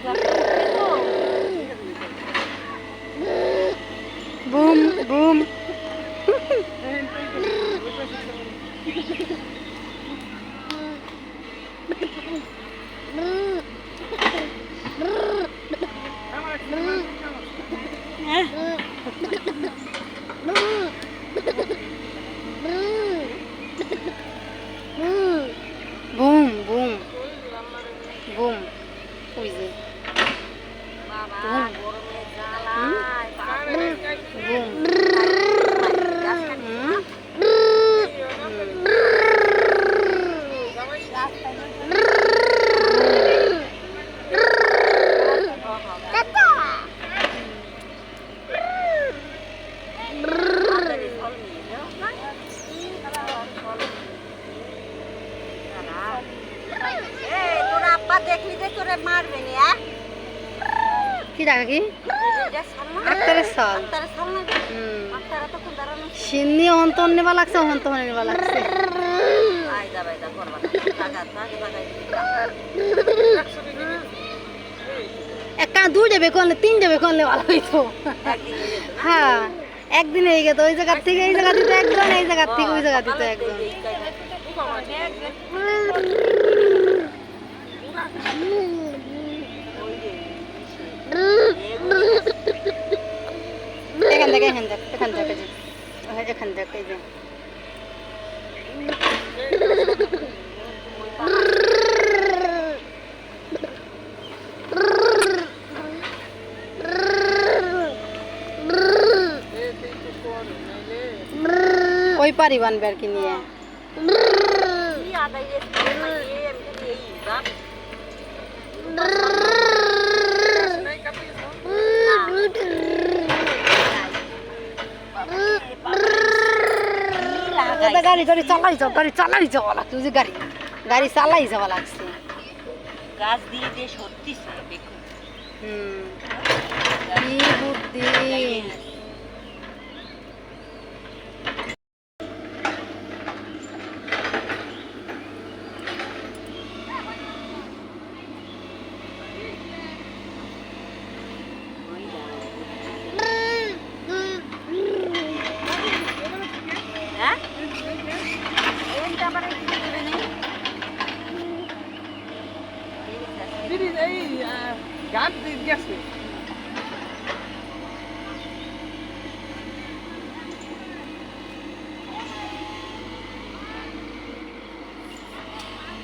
boom boom boom boom boom ওই যে broom দেখলি যে তোরে মারবে নি কি টাকা কি আক্তারের সাল সিন্নি অন্তর নেবা লাগছে অন্তর নেবা লাগছে একটা দুই যাবে করলে তিন যাবে করলে ভালো হইতো হ্যাঁ একদিন হয়ে গেত ওই জায়গার থেকে এই জায়গা দিতে একজন এই জায়গার থেকে ওই জায়গা দিতে একজন এখান থেকে এখান থেকে এখান থেকে এখান থেকে এই যে ওই পারি বানবে আর কি নিয়ে গাড়ি গাড়ি চালাই যাওয়া লাগছে ওই যে গাড়ি গাড়ি চালাই যাওয়া লাগছে গাছ দিয়ে দিয়ে সত্যি দেখুন কি বুদ্ধি গাছ দিয়ে গেছে